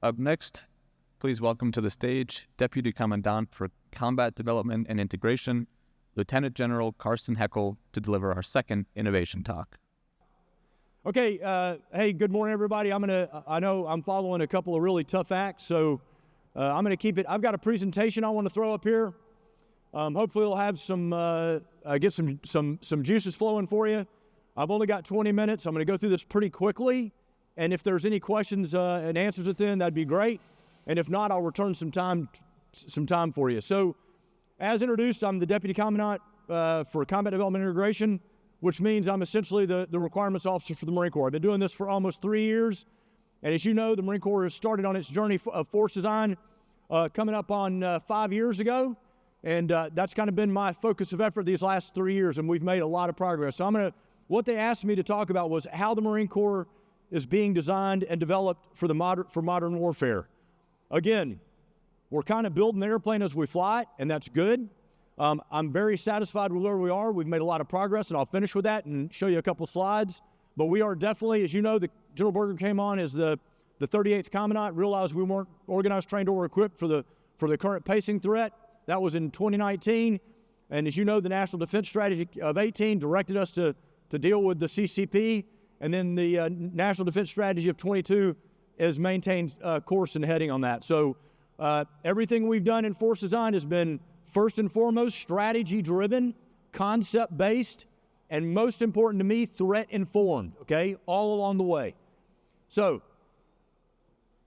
Up next, please welcome to the stage Deputy Commandant for Combat Development and Integration, Lieutenant General Karsten Hackl, to deliver our second innovation talk. Okay, hey, good morning, everybody. I know I'm following a couple of really tough acts, so I'm gonna keep it. I've got a presentation I want to throw up here. Hopefully it'll have some, get some juices flowing for you. I've only got 20 minutes. I'm gonna go through this pretty quickly, and if there's any questions and answers at the end, that'd be great. And if not, I'll return some time for you. So, as introduced, I'm the Deputy Commandant for Combat Development and Integration, which means I'm essentially the requirements officer for the Marine Corps. I've been doing this for almost 3 years, and as you know, the Marine Corps has started on its journey of force design coming up on 5 years ago, and that's kind of been my focus of effort these last 3 years, and we've made a lot of progress. So what they asked me to talk about was how the Marine Corps is being designed and developed for modern warfare. Again, we're kind of building the airplane as we fly it, and that's good. I'm very satisfied with where we are. We've made a lot of progress, and I'll finish with that and show you a couple slides. But we are definitely, as you know, General Berger came on as the 38th Commandant, realized we weren't organized, trained, or equipped for the current pacing threat. That was in 2019. And as you know, the National Defense Strategy of 18 directed us to deal with the CCP. And then the National Defense Strategy of 22 has maintained course and heading on that. So everything we've done in force design has been first and foremost strategy-driven, concept-based, and most important to me, threat-informed, okay, all along the way. So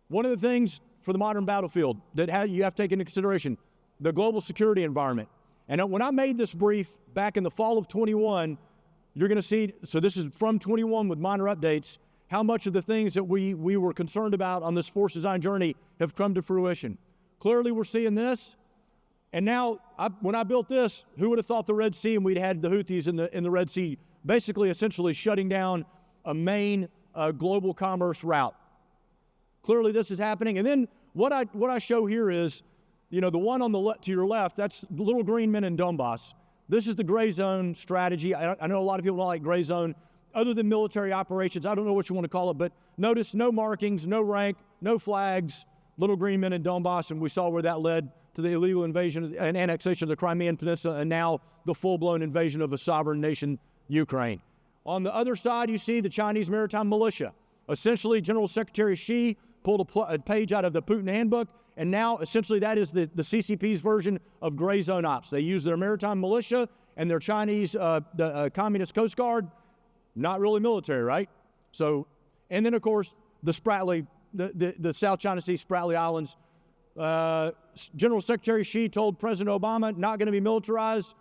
one of the things for the modern battlefield that you have to take into consideration, the global security environment. And when I made this brief back in the fall of 21, you're going to see, so this is from 21 with minor updates, how much of the things that we were concerned about on this force design journey have come to fruition. Clearly, we're seeing this. And now, when I built this, who would have thought the Red Sea, and we'd had the Houthis in the Red Sea, basically, essentially shutting down a main global commerce route. Clearly, this is happening. And then what I show here is, you know, the one on to your left, that's the little green men in Donbass. This is the gray zone strategy. I know a lot of people don't like gray zone. Other than military operations, I don't know what you want to call it, but notice no markings, no rank, no flags, little green men in Donbass, and we saw where that led to the illegal invasion and annexation of the Crimean Peninsula, and now the full-blown invasion of a sovereign nation, Ukraine. On the other side, you see the Chinese Maritime Militia. Essentially, General Secretary Xi pulled a page out of the Putin handbook, and now, essentially, that is the CCP's version of gray zone ops. They use their maritime militia and their Chinese Communist Coast Guard. Not really military, right? So, and then, of course, the Spratly, the South China Sea Spratly Islands. General Secretary Xi told President Obama not going to be militarized.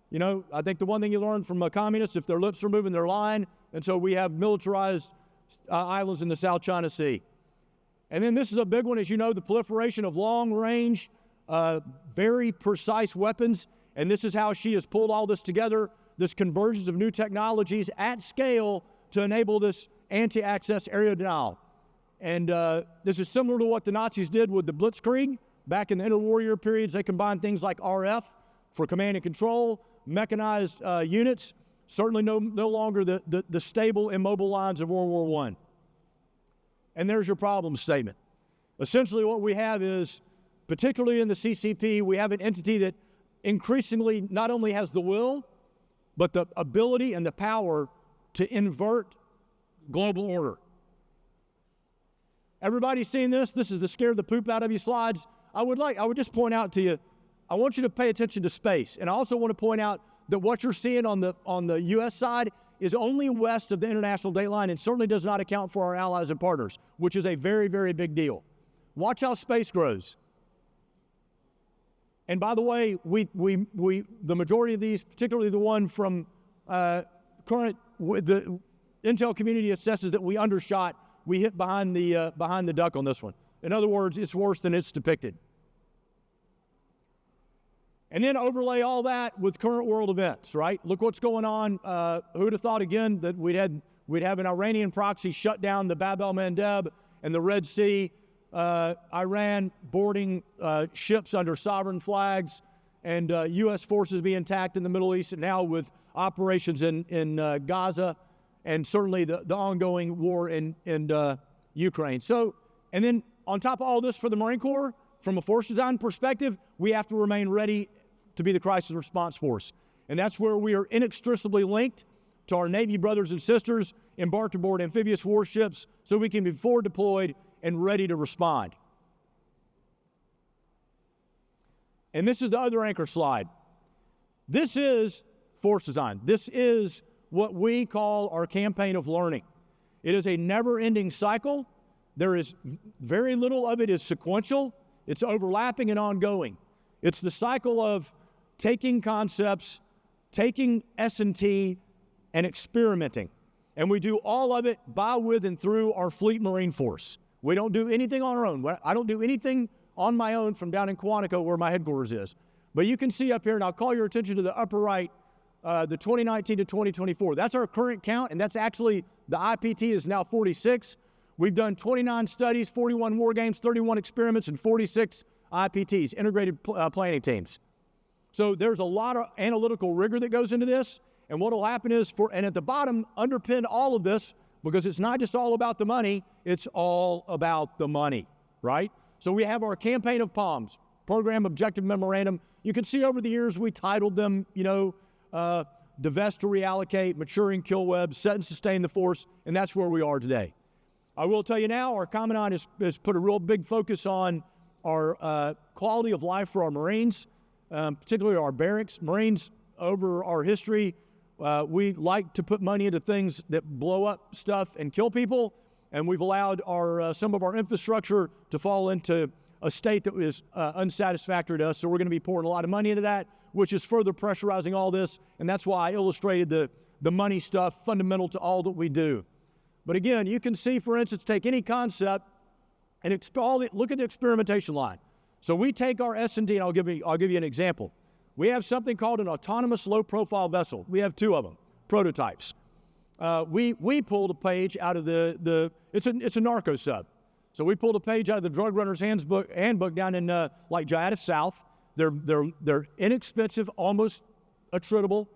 You know, I think the one thing you learn from a communist, if their lips are moving, they're lying. And so we have militarized islands in the South China Sea. And then this is a big one, as you know, the proliferation of long-range, very precise weapons. And this is how Xi has pulled all this together, this convergence of new technologies at scale to enable this anti-access area denial. And this is similar to what the Nazis did with the Blitzkrieg. Back in the interwarrior periods, they combined things like RF for command and control, mechanized units, certainly no longer the stable, immobile lines of World War I. And there's your problem statement. Essentially what we have is, particularly in the CCP, we have an entity that increasingly not only has the will, but the ability and the power to invert global order. Everybody's seen this. This is the scare the poop out of you slides. I would just point out to you, I want you to pay attention to space. And I also want to point out that what you're seeing on the U.S. side is only west of the international date line and certainly does not account for our allies and partners, which is a very, very big deal. Watch how space grows. And by the way, the majority of these, particularly the one from the intel community assesses that we undershot. We hit behind the duck on this one. In other words, it's worse than it's depicted. And then overlay all that with current world events, right? Look what's going on. Who'd have thought again that we'd have an Iranian proxy shut down the Bab el-Mandeb and the Red Sea, Iran boarding ships under sovereign flags, and U.S. forces being attacked in the Middle East, and now with operations in Gaza, and certainly the ongoing war in Ukraine. So, and then on top of all this for the Marine Corps, from a force design perspective, we have to remain ready to be the crisis response force. And that's where we are inextricably linked to our Navy brothers and sisters embarked aboard amphibious warships so we can be forward deployed and ready to respond. And this is the other anchor slide. This is force design. This is what we call our campaign of learning. It is a never-ending cycle. There is very little of it is sequential. It's overlapping and ongoing. It's the cycle of taking concepts, taking S&T, and experimenting. And we do all of it by, with, and through our Fleet Marine Force. We don't do anything on our own. I don't do anything on my own from down in Quantico where my headquarters is. But you can see up here, and I'll call your attention to the upper right, the 2019 to 2024. That's our current count, and that's actually, the IPT is now 46. We've done 29 studies, 41 war games, 31 experiments, and 46 IPTs, integrated planning teams. So there's a lot of analytical rigor that goes into this, and what will happen is, and at the bottom, underpin all of this, because it's not just all about the money, it's all about the money, right? So we have our campaign of POMs, Program Objective Memorandum. You can see over the years we titled them, divest to reallocate, maturing kill web, set and sustain the force, and that's where we are today. I will tell you now, our Commandant has put a real big focus on our quality of life for our Marines, particularly our barracks. Marines, over our history, we like to put money into things that blow up stuff and kill people, and we've allowed some of our infrastructure to fall into a state that is unsatisfactory to us, so we're going to be pouring a lot of money into that, which is further pressurizing all this, and that's why I illustrated the money stuff fundamental to all that we do. But again, you can see, for instance, take any concept and look at the experimentation line. So we take our S&T, and I'll give you an example. We have something called an autonomous low-profile vessel. We have 2 of them, prototypes. We pulled a page out of it's a narco sub. So we pulled a page out of the Drug Runner's Handbook down in like Jayada South. They're inexpensive, almost attritable,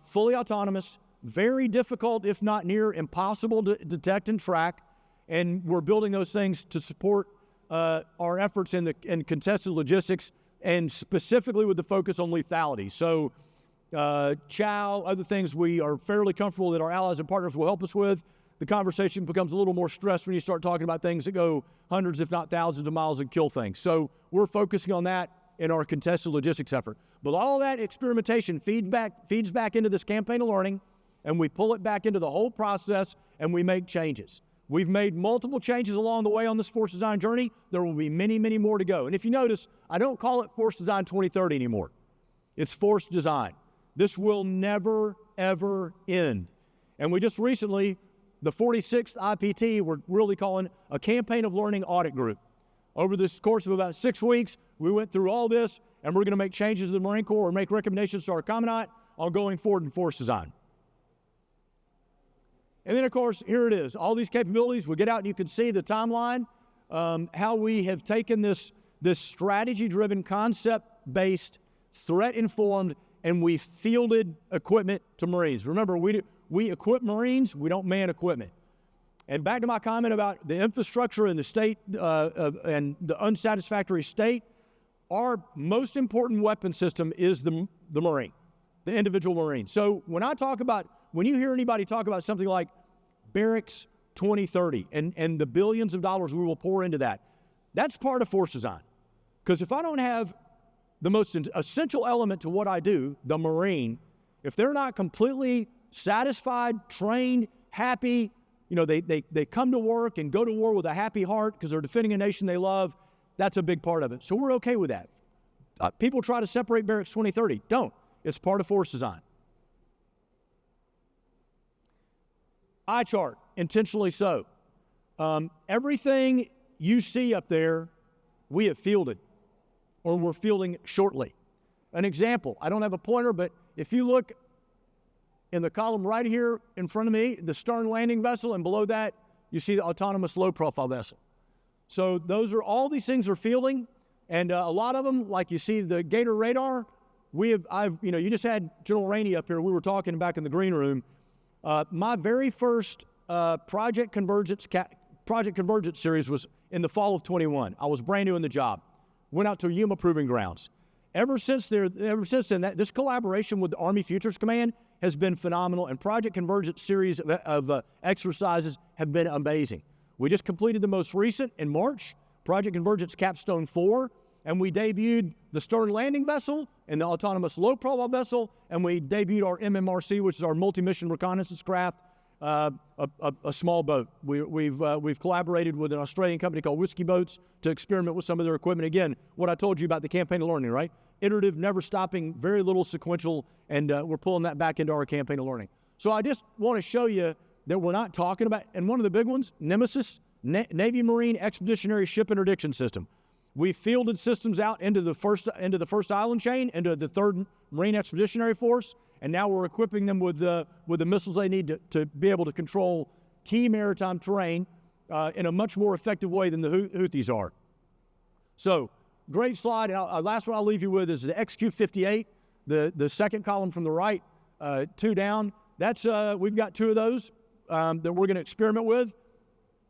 fully autonomous, very difficult, if not near impossible to detect and track. And we're building those things to support our efforts in contested logistics, and specifically with the focus on lethality. So chow, other things we are fairly comfortable that our allies and partners will help us with. The conversation becomes a little more stressed when you start talking about things that go hundreds, if not thousands of miles and kill things. So we're focusing on that in our contested logistics effort. But all that experimentation feeds back into this campaign of learning, and we pull it back into the whole process, and we make changes. We've made multiple changes along the way on this force design journey. There will be many, many more to go. And if you notice, I don't call it Force Design 2030 anymore. It's Force Design. This will never, ever end. And we just recently, the 46th IPT, we're really calling a campaign of learning audit group. Over this course of about 6 weeks, we went through all this, and we're going to make changes to the Marine Corps or make recommendations to our Commandant on going forward in force design. And then, of course, here it is. All these capabilities, we get out and you can see the timeline, how we have taken this strategy-driven, concept-based, threat-informed, and we fielded equipment to Marines. Remember, we equip Marines, we don't man equipment. And back to my comment about the infrastructure in the state and the unsatisfactory state, our most important weapon system is the Marine, the individual Marine. So when you hear anybody talk about something like Barracks 2030 and the billions of dollars we will pour into that, that's part of force design. Because if I don't have the most essential element to what I do, the Marine, if they're not completely satisfied, trained, happy, they come to work and go to war with a happy heart because they're defending a nation they love, that's a big part of it. So we're okay with that. People try to separate Barracks 2030. Don't. It's part of force design. Eye chart, intentionally so. Everything you see up there, we have fielded, or we're fielding shortly. An example, I don't have a pointer, but if you look in the column right here in front of me, the stern landing vessel, and below that, you see the autonomous low-profile vessel. So all these things are fielding, and a lot of them, like you see the Gator radar, you just had General Rainey up here. We were talking back in the green room. My very first Project Convergence Project Convergence series was in the fall of 21. I was brand new in the job. Went out to Yuma Proving Grounds. Ever since then, this collaboration with the Army Futures Command has been phenomenal, and Project Convergence series of exercises have been amazing. We just completed the most recent in March, Project Convergence Capstone 4, and we debuted the stern landing vessel and the autonomous low-profile vessel, and we debuted our MMRC, which is our multi-mission reconnaissance craft, a small boat. We've collaborated with an Australian company called Whiskey Boats to experiment with some of their equipment. Again, what I told you about the campaign of learning, right? Iterative, never stopping, very little sequential, and we're pulling that back into our campaign of learning. So I just want to show you that we're not talking about, and one of the big ones, Nemesis, Navy Marine Expeditionary Ship Interdiction System. We fielded systems out into the first island chain, into the 3rd Marine Expeditionary Force, and now we're equipping them with the missiles they need to be able to control key maritime terrain in a much more effective way than the Houthis are. So, great slide. And last one I'll leave you with is the XQ-58, the second column from the right, 2 down. That's we've got 2 of those that we're going to experiment with.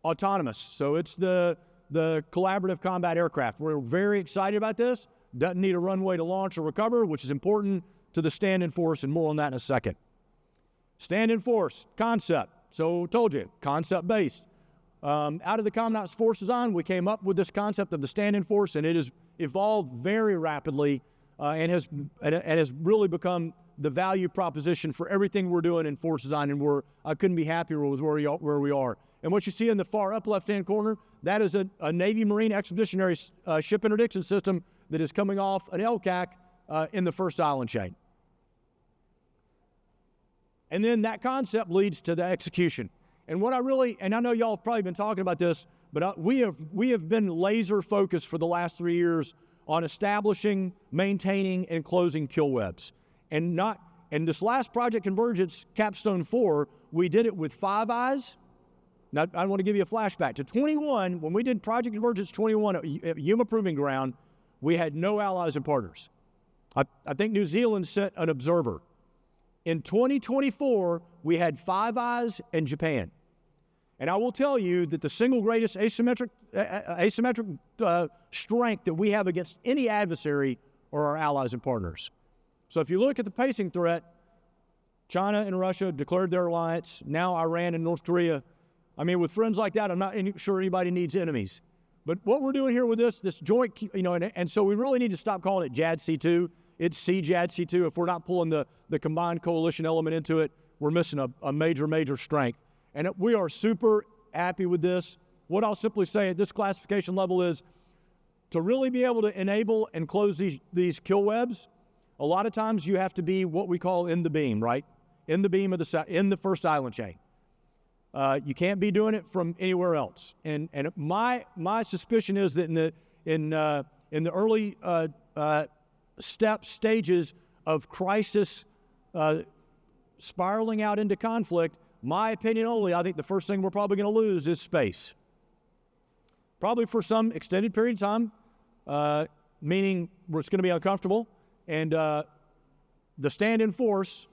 Autonomous. So it's the collaborative combat aircraft. We're very excited about this. Doesn't need a runway to launch or recover, which is important to the stand-in force, and more on that in a second. Stand-in force, concept. So told you, concept-based. Out of the Commandant's Force Design, we came up with this concept of the stand-in force, and it has evolved very rapidly and has really become the value proposition for everything we're doing in force design, and I couldn't be happier with where we are. And what you see in the far up left-hand corner, that is a Navy Marine Expeditionary Ship Interdiction System that is coming off an LCAC in the first island chain. And then that concept leads to the execution. And what and I know y'all have probably been talking about this, but we have been laser focused for the last 3 years on establishing, maintaining, and closing kill webs. And this last Project Convergence Capstone 4, we did it with 5 eyes. Now, I want to give you a flashback to 21. When we did Project Convergence 21 at Yuma Proving Ground, we had no allies and partners. I think New Zealand sent an observer. In 2024, we had 5 eyes and Japan. And I will tell you that the single greatest asymmetric strength that we have against any adversary are our allies and partners. So if you look at the pacing threat, China and Russia declared their alliance. Now Iran and North Korea. I mean, with friends like that, I'm not sure anybody needs enemies. But what we're doing here with this joint, and so we really need to stop calling it JADC2. It's CJADC2. If we're not pulling the combined coalition element into it, we're missing a major strength. And we are super happy with this. What I'll simply say at this classification level is to really be able to enable and close these kill webs, a lot of times you have to be what we call in the beam, right? In the beam in the first island chain. You can't be doing it from anywhere else. And my suspicion is that in the early stages of crisis spiraling out into conflict, my opinion only, I think the first thing we're probably going to lose is space. Probably for some extended period of time, meaning it's going to be uncomfortable. And the stand-in force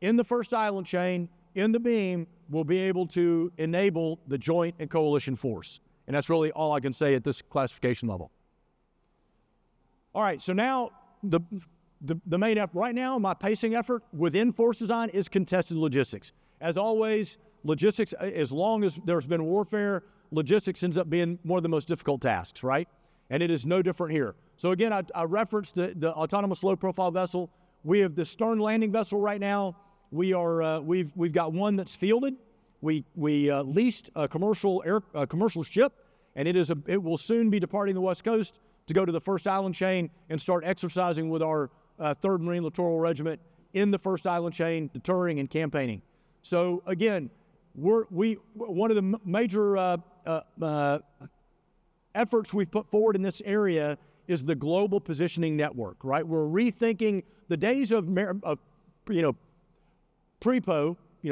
in the first island chain, in the beam, will be able to enable the joint and coalition force. And that's really all I can say at this classification level. All right, so now the main effort, right now, my pacing effort within force design is contested logistics. As always, logistics, as long as there's been warfare, logistics ends up being one of the most difficult tasks, right? And it is no different here. So again, I referenced the autonomous low-profile vessel. We have the stern landing vessel right now. We've got one that's fielded. We leased a commercial ship, and it will soon be departing the West Coast to go to the first island chain and start exercising with our 3rd Marine Littoral Regiment in the first island chain, deterring and campaigning. So again, one of the major efforts we've put forward in this area is the global positioning network, right? We're rethinking the days of prepo,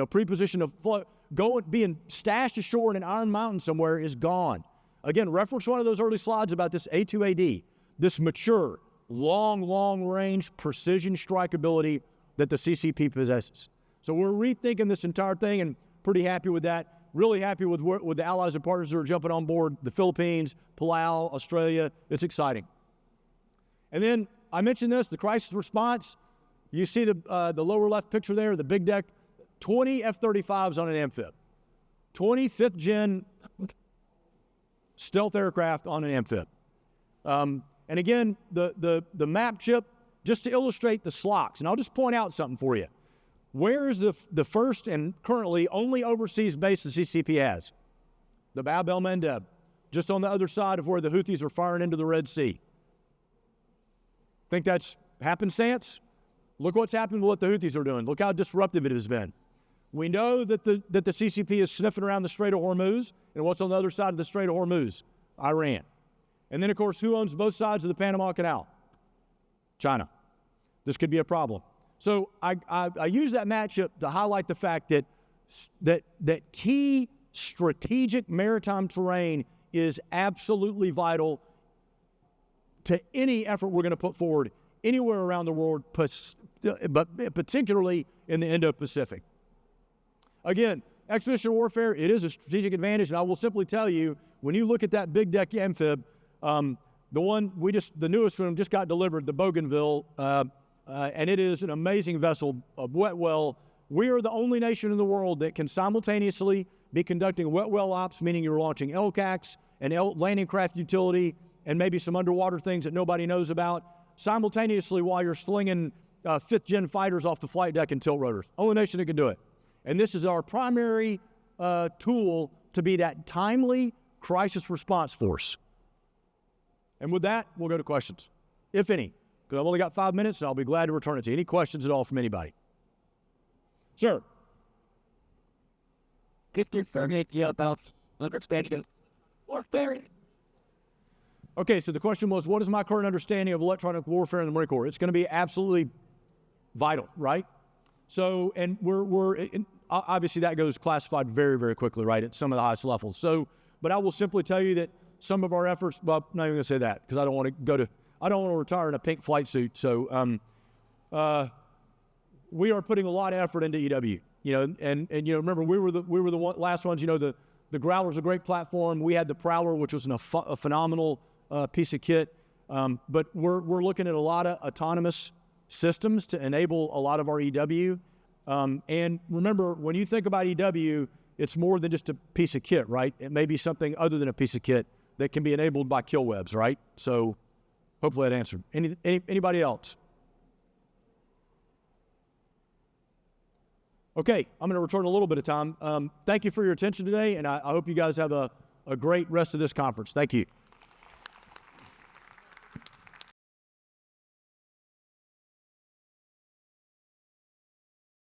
preposition of float, being stashed ashore in an iron mountain somewhere is gone. Again, reference one of those early slides about this A2AD, this mature, long-range precision strike ability that the CCP possesses. So we're rethinking this entire thing and pretty happy with that. really happy with the allies and partners that are jumping on board, the Philippines, Palau, Australia. It's exciting. And then I mentioned this, the crisis response. You see the lower left picture there, the big deck, 20 F-35s on an amphib. 20 5th-gen stealth aircraft on an amphib. And again, the map chip, just to illustrate the slocks, and I'll just point out something for you. Where is the first and currently only overseas base the CCP has? The Bab el-Mandeb, just on the other side of where the Houthis are firing into the Red Sea. Think that's happenstance? Look what's happened with what the Houthis are doing. Look how disruptive it has been. We know that the CCP is sniffing around the Strait of Hormuz, and what's on the other side of the Strait of Hormuz? Iran. And then, of course, who owns both sides of the Panama Canal? China. This could be a problem. So I use that matchup to highlight the fact that key strategic maritime terrain is absolutely vital to any effort we're going to put forward anywhere around the world, but particularly in the Indo-Pacific. Again, expeditionary warfare, it is a strategic advantage, and I will simply tell you, when you look at that big deck amphib, the newest one just got delivered, the Bougainville, and it is an amazing vessel, a wet well. We are the only nation in the world that can simultaneously be conducting wet well ops, meaning you're launching LCACs and landing craft utility and maybe some underwater things that nobody knows about, simultaneously while you're slinging 5th-gen fighters off the flight deck and tilt rotors. Only nation that can do it. And this is our primary tool to be that timely crisis response force. And with that, we'll go to questions, if any. Because I've only got 5 minutes, and I'll be glad to return it to you. Any questions at all from anybody? Sir? Get your idea about understanding warfare. Okay, so the question was, what is my current understanding of electronic warfare in the Marine Corps? It's going to be absolutely vital, right? So, and obviously that goes classified very, very quickly, right, at some of the highest levels. So, but I will simply tell you that some of our efforts, well, I'm not even going to say that because I don't want to retire in a pink flight suit. So, we are putting a lot of effort into EW, and remember we were the last ones. The Growler's a great platform. We had the Prowler, which was a phenomenal piece of kit. But we're looking at a lot of autonomous systems to enable a lot of our EW. And remember, when you think about EW, it's more than just a piece of kit, right? It may be something other than a piece of kit that can be enabled by kill webs, right? So hopefully that answered. Anybody else? Okay, I'm going to return a little bit of time. Thank you for your attention today, and I hope you guys have a great rest of this conference. Thank you.